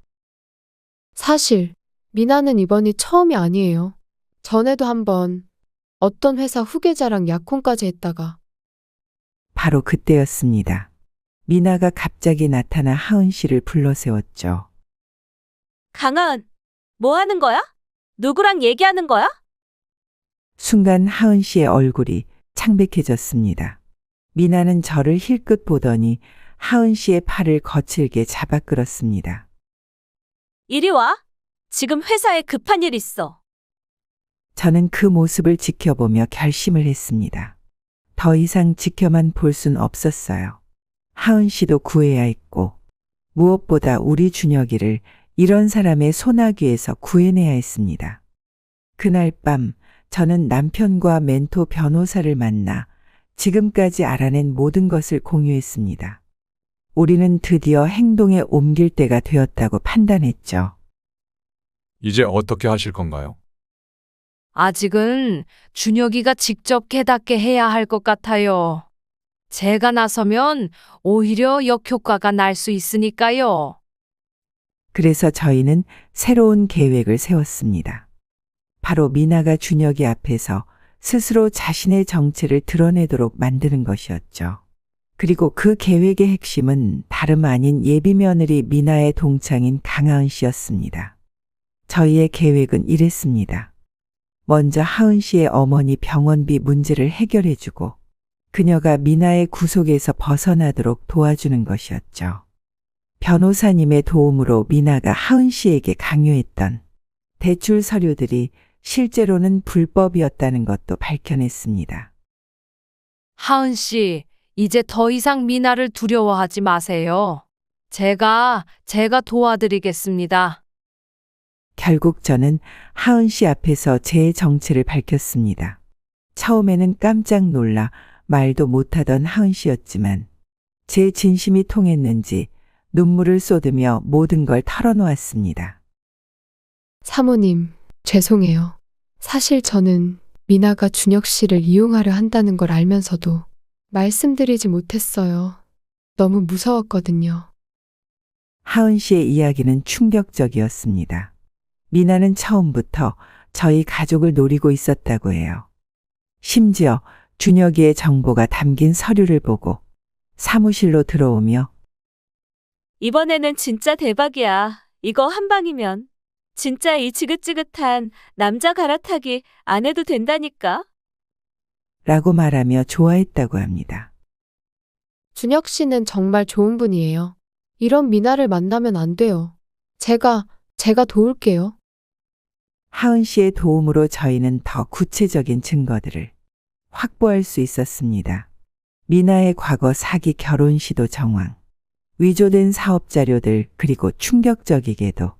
Speaker 10: 사실 미나는 이번이 처음이 아니에요. 전에도 한번 어떤 회사 후계자랑 약혼까지 했다가
Speaker 2: 바로 그때였습니다. 미나가 갑자기 나타나 하은 씨를 불러세웠죠.
Speaker 1: 강하은, 뭐 하는 거야? 누구랑 얘기하는 거야?
Speaker 2: 순간 하은 씨의 얼굴이 창백해졌습니다. 미나는 저를 힐끗 보더니 하은 씨의 팔을 거칠게 잡아 끌었습니다.
Speaker 1: 이리 와. 지금 회사에 급한 일 있어.
Speaker 2: 저는 그 모습을 지켜보며 결심을 했습니다. 더 이상 지켜만 볼 순 없었어요. 하은 씨도 구해야 했고 무엇보다 우리 준혁이를 이런 사람의 소나귀에서 구해내야 했습니다. 그날 밤 저는 남편과 멘토 변호사를 만나 지금까지 알아낸 모든 것을 공유했습니다. 우리는 드디어 행동에 옮길 때가 되었다고 판단했죠.
Speaker 8: 이제 어떻게 하실 건가요?
Speaker 3: 아직은 준혁이가 직접 깨닫게 해야 할 것 같아요. 제가 나서면 오히려 역효과가 날 수 있으니까요.
Speaker 2: 그래서 저희는 새로운 계획을 세웠습니다. 바로 미나가 준혁이 앞에서 스스로 자신의 정체를 드러내도록 만드는 것이었죠. 그리고 그 계획의 핵심은 다름 아닌 예비 며느리 미나의 동창인 강하은 씨였습니다. 저희의 계획은 이랬습니다. 먼저 하은 씨의 어머니 병원비 문제를 해결해주고 그녀가 미나의 구속에서 벗어나도록 도와주는 것이었죠. 변호사님의 도움으로 미나가 하은 씨에게 강요했던 대출 서류들이 실제로는 불법이었다는 것도 밝혀냈습니다.
Speaker 3: 하은 씨, 이제 더 이상 미나를 두려워하지 마세요. 제가 도와드리겠습니다.
Speaker 2: 결국 저는 하은 씨 앞에서 제 정체를 밝혔습니다. 처음에는 깜짝 놀라 말도 못하던 하은 씨였지만 제 진심이 통했는지 눈물을 쏟으며 모든 걸 털어놓았습니다.
Speaker 10: 사모님, 죄송해요. 사실 저는 미나가 준혁 씨를 이용하려 한다는 걸 알면서도 말씀드리지 못했어요. 너무 무서웠거든요.
Speaker 2: 하은 씨의 이야기는 충격적이었습니다. 미나는 처음부터 저희 가족을 노리고 있었다고 해요. 심지어 준혁이의 정보가 담긴 서류를 보고 사무실로 들어오며
Speaker 1: 이번에는 진짜 대박이야. 이거 한 방이면 진짜 이 지긋지긋한 남자 갈아타기 안 해도 된다니까.
Speaker 2: 라고 말하며 좋아했다고 합니다.
Speaker 10: 준혁 씨는 정말 좋은 분이에요. 이런 미나를 만나면 안 돼요. 제가 도울게요.
Speaker 2: 하은 씨의 도움으로 저희는 더 구체적인 증거들을 확보할 수 있었습니다. 미나의 과거 사기 결혼 시도 정황, 위조된 사업 자료들, 그리고 충격적이게도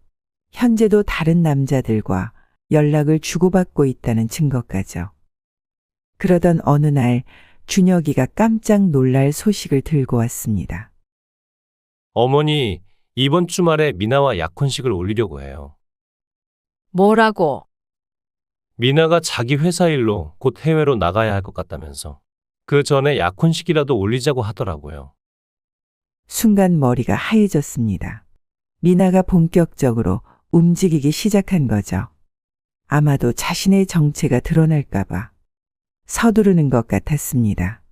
Speaker 2: 현재도 다른 남자들과 연락을 주고받고 있다는 증거까죠. 그러던 어느 날 준혁이가 깜짝 놀랄 소식을 들고 왔습니다.
Speaker 6: 어머니, 이번 주말에 미나와 약혼식을 올리려고 해요.
Speaker 3: 뭐라고?
Speaker 6: 미나가 자기 회사 일로 곧 해외로 나가야 할 것 같다면서 그 전에 약혼식이라도 올리자고 하더라고요.
Speaker 2: 순간 머리가 하얘졌습니다. 미나가 본격적으로 움직이기 시작한 거죠. 아마도 자신의 정체가 드러날까봐 서두르는 것 같았습니다.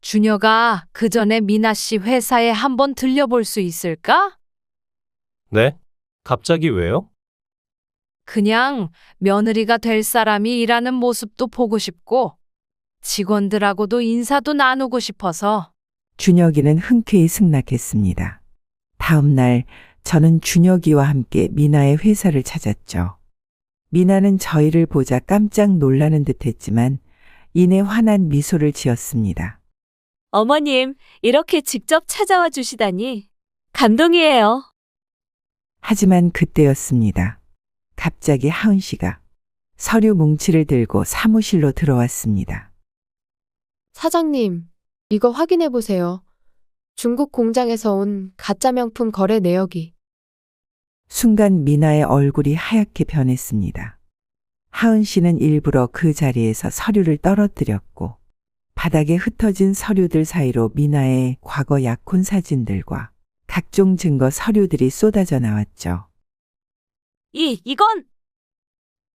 Speaker 3: 준혁아, 그 전에 미나 씨 회사에 한번 들려볼 수 있을까?
Speaker 6: 네? 갑자기 왜요?
Speaker 3: 그냥 며느리가 될 사람이 일하는 모습도 보고 싶고 직원들하고도 인사도 나누고 싶어서.
Speaker 2: 준혁이는 흔쾌히 승낙했습니다. 다음 날 저는 준혁이와 함께 미나의 회사를 찾았죠. 미나는 저희를 보자 깜짝 놀라는 듯했지만 이내 환한 미소를 지었습니다.
Speaker 1: 어머님, 이렇게 직접 찾아와 주시다니 감동이에요.
Speaker 2: 하지만 그때였습니다. 갑자기 하은 씨가 서류 뭉치를 들고 사무실로 들어왔습니다.
Speaker 10: 사장님, 이거 확인해 보세요. 중국 공장에서 온 가짜 명품 거래 내역이.
Speaker 2: 순간 미나의 얼굴이 하얗게 변했습니다. 하은 씨는 일부러 그 자리에서 서류를 떨어뜨렸고 바닥에 흩어진 서류들 사이로 미나의 과거 약혼 사진들과 각종 증거 서류들이 쏟아져 나왔죠.
Speaker 1: 이건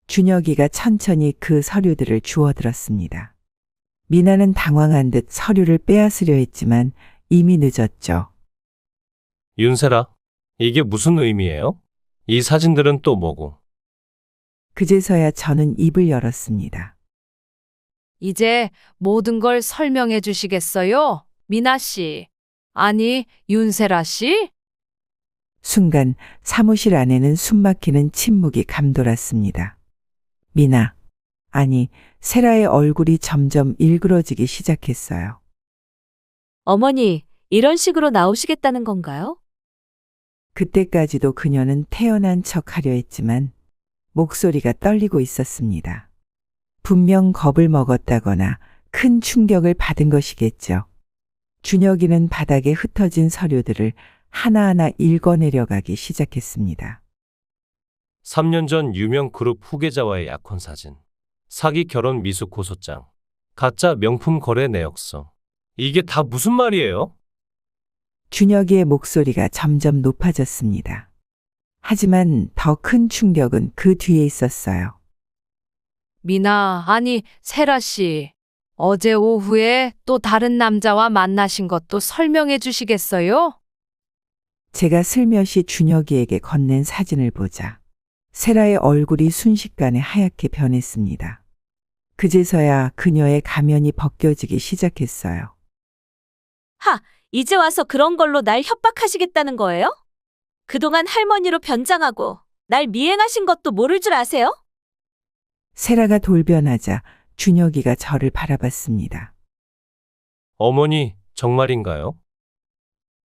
Speaker 2: 준혁이가 천천히 그 서류들을 주워들었습니다. 미나는 당황한 듯 서류를 빼앗으려 했지만 이미 늦었죠.
Speaker 6: 윤세라, 이게 무슨 의미예요? 이 사진들은 또 뭐고?
Speaker 2: 그제서야 저는 입을 열었습니다.
Speaker 3: 이제 모든 걸 설명해 주시겠어요? 미나 씨. 아니, 윤세라 씨?
Speaker 2: 순간 사무실 안에는 숨막히는 침묵이 감돌았습니다. 미나, 아니, 세라의 얼굴이 점점 일그러지기 시작했어요.
Speaker 1: 어머니, 이런 식으로 나오시겠다는 건가요?
Speaker 2: 그때까지도 그녀는 태연한 척 하려 했지만 목소리가 떨리고 있었습니다. 분명 겁을 먹었다거나 큰 충격을 받은 것이겠죠. 준혁이는 바닥에 흩어진 서류들을 하나하나 읽어내려가기 시작했습니다.
Speaker 6: 3년 전 유명 그룹 후계자와의 약혼 사진, 사기 결혼 미수 고소장, 가짜 명품 거래 내역서. 이게 다 무슨 말이에요?
Speaker 2: 준혁이의 목소리가 점점 높아졌습니다. 하지만 더 큰 충격은 그 뒤에 있었어요.
Speaker 3: 미나, 아니, 세라 씨. 어제 오후에 또 다른 남자와 만나신 것도 설명해 주시겠어요?
Speaker 2: 제가 슬며시 준혁이에게 건넨 사진을 보자 세라의 얼굴이 순식간에 하얗게 변했습니다. 그제서야 그녀의 가면이 벗겨지기 시작했어요.
Speaker 1: 하, 이제 와서 그런 걸로 날 협박하시겠다는 거예요? 그동안 할머니로 변장하고 날 미행하신 것도 모를 줄 아세요?
Speaker 2: 세라가 돌변하자 준혁이가 저를 바라봤습니다.
Speaker 6: 어머니, 정말인가요?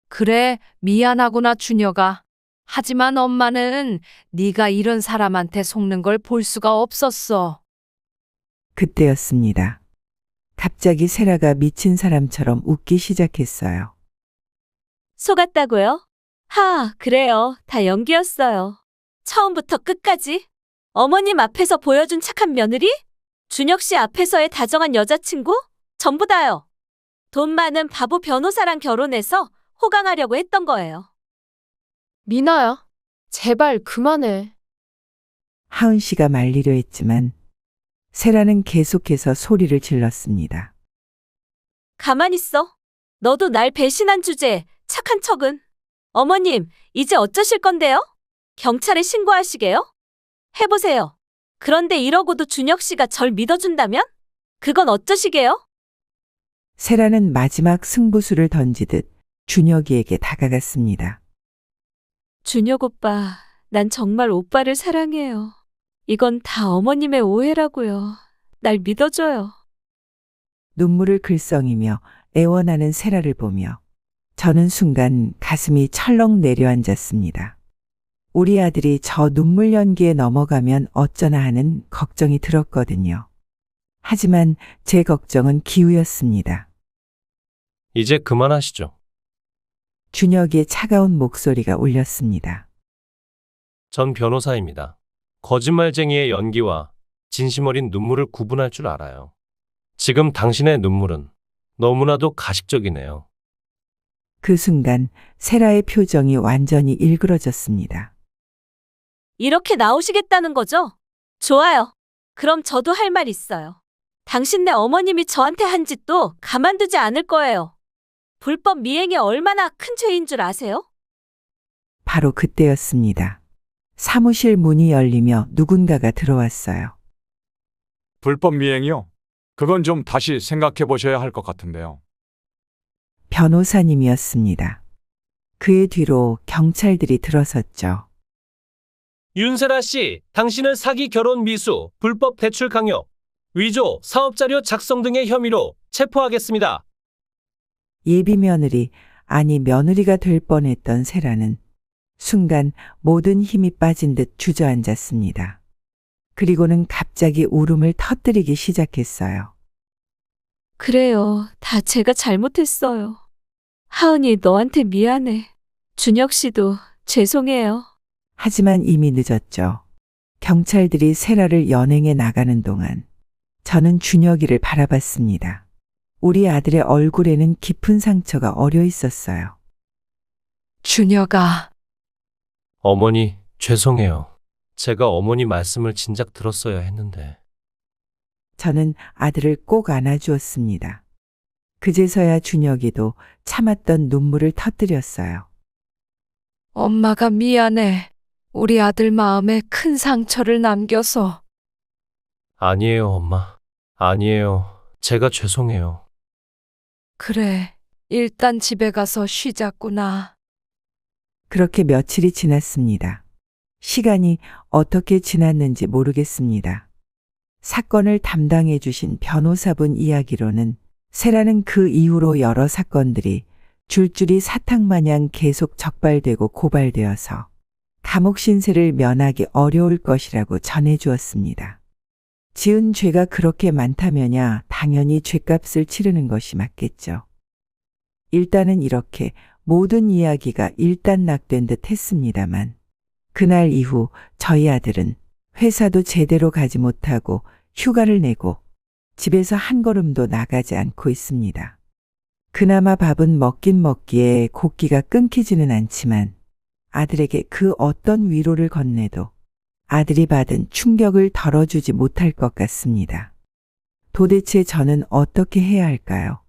Speaker 3: 그래, 미안하구나, 준혁아. 하지만 엄마는 네가 이런 사람한테 속는 걸 볼 수가 없었어.
Speaker 2: 그때였습니다. 갑자기 세라가 미친 사람처럼 웃기 시작했어요.
Speaker 1: 속았다고요? 하, 그래요. 다 연기였어요. 처음부터 끝까지? 어머님 앞에서 보여준 착한 며느리? 준혁 씨 앞에서의 다정한 여자친구? 전부 다요. 돈 많은 바보 변호사랑 결혼해서 호강하려고 했던 거예요.
Speaker 10: 미나야, 제발 그만해.
Speaker 2: 하은 씨가 말리려 했지만 세라는 계속해서 소리를 질렀습니다.
Speaker 1: 가만 있어. 너도 날 배신한 주제에 착한 척은. 어머님, 이제 어쩌실 건데요? 경찰에 신고하시게요? 해보세요. 그런데 이러고도 준혁 씨가 절 믿어준다면? 그건 어쩌시게요?
Speaker 2: 세라는 마지막 승부수를 던지듯 준혁이에게 다가갔습니다.
Speaker 1: 준혁 오빠, 난 정말 오빠를 사랑해요. 이건 다 어머님의 오해라고요. 날 믿어줘요.
Speaker 2: 눈물을 글썽이며 애원하는 세라를 보며 저는 순간 가슴이 철렁 내려앉았습니다. 우리 아들이 저 눈물 연기에 넘어가면 어쩌나 하는 걱정이 들었거든요. 하지만 제 걱정은 기우였습니다.
Speaker 6: 이제 그만하시죠.
Speaker 2: 준혁이의 차가운 목소리가 울렸습니다.
Speaker 6: 전 변호사입니다. 거짓말쟁이의 연기와 진심 어린 눈물을 구분할 줄 알아요. 지금 당신의 눈물은 너무나도 가식적이네요.
Speaker 2: 그 순간 세라의 표정이 완전히 일그러졌습니다.
Speaker 1: 이렇게 나오시겠다는 거죠? 좋아요. 그럼 저도 할 말 있어요. 당신네 어머님이 저한테 한 짓도 가만두지 않을 거예요. 불법 미행이 얼마나 큰 죄인 줄 아세요?
Speaker 2: 바로 그때였습니다. 사무실 문이 열리며 누군가가 들어왔어요.
Speaker 8: 불법 미행이요? 그건 좀 다시 생각해 보셔야 할 것 같은데요.
Speaker 2: 변호사님이었습니다. 그의 뒤로 경찰들이 들어섰죠.
Speaker 6: 윤세라 씨, 당신을 사기 결혼 미수, 불법 대출 강요, 위조, 사업자료 작성 등의 혐의로 체포하겠습니다.
Speaker 2: 예비 며느리, 아니 며느리가 될 뻔했던 세라는 순간 모든 힘이 빠진 듯 주저앉았습니다. 그리고는 갑자기 울음을 터뜨리기 시작했어요.
Speaker 1: 그래요. 다 제가 잘못했어요. 하은이 너한테 미안해. 준혁 씨도 죄송해요.
Speaker 2: 하지만 이미 늦었죠. 경찰들이 세라를 연행해 나가는 동안 저는 준혁이를 바라봤습니다. 우리 아들의 얼굴에는 깊은 상처가 어려 있었어요.
Speaker 3: 준혁아,
Speaker 6: 어머니, 죄송해요. 제가 어머니 말씀을 진작 들었어야 했는데.
Speaker 2: 저는 아들을 꼭 안아주었습니다. 그제서야 준혁이도 참았던 눈물을 터뜨렸어요.
Speaker 3: 엄마가 미안해. 우리 아들 마음에 큰 상처를 남겨서.
Speaker 6: 아니에요, 엄마. 아니에요. 제가 죄송해요.
Speaker 3: 그래, 일단 집에 가서 쉬자꾸나.
Speaker 2: 그렇게 며칠이 지났습니다. 시간이 어떻게 지났는지 모르겠습니다. 사건을 담당해 주신 변호사분 이야기로는 세라는 그 이후로 여러 사건들이 줄줄이 사탕마냥 계속 적발되고 고발되어서 감옥 신세를 면하기 어려울 것이라고 전해주었습니다. 지은 죄가 그렇게 많다면야 당연히 죄값을 치르는 것이 맞겠죠. 일단은 이렇게 모든 이야기가 일단락된 듯 했습니다만 그날 이후 저희 아들은 회사도 제대로 가지 못하고 휴가를 내고 집에서 한 걸음도 나가지 않고 있습니다. 그나마 밥은 먹긴 먹기에 곡기가 끊기지는 않지만 아들에게 그 어떤 위로를 건네도 아들이 받은 충격을 덜어주지 못할 것 같습니다. 도대체 저는 어떻게 해야 할까요?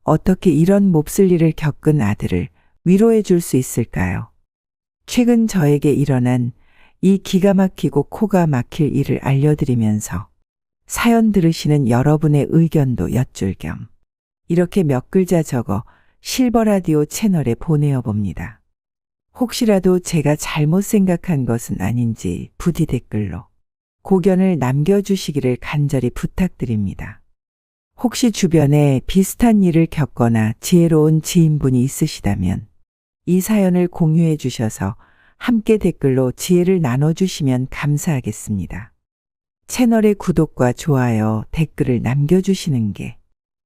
Speaker 2: 어떻게 이런 몹쓸 일을 겪은 아들을 위로해 줄 수 있을까요? 최근 저에게 일어난 이 기가 막히고 코가 막힐 일을 알려드리면서 사연 들으시는 여러분의 의견도 여쭐 겸 이렇게 몇 글자 적어 실버라디오 채널에 보내어 봅니다. 혹시라도 제가 잘못 생각한 것은 아닌지 부디 댓글로 고견을 남겨주시기를 간절히 부탁드립니다. 혹시 주변에 비슷한 일을 겪거나 지혜로운 지인분이 있으시다면 이 사연을 공유해 주셔서 함께 댓글로 지혜를 나눠주시면 감사하겠습니다. 채널의 구독과 좋아요, 댓글을 남겨주시는 게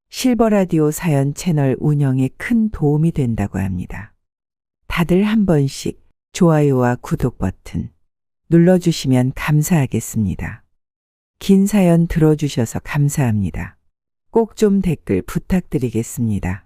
Speaker 2: 실버라디오 사연 채널 운영에 큰 도움이 된다고 합니다. 다들 한 번씩 좋아요와 구독 버튼 눌러주시면 감사하겠습니다. 긴 사연 들어주셔서 감사합니다. 꼭 좀 댓글 부탁드리겠습니다.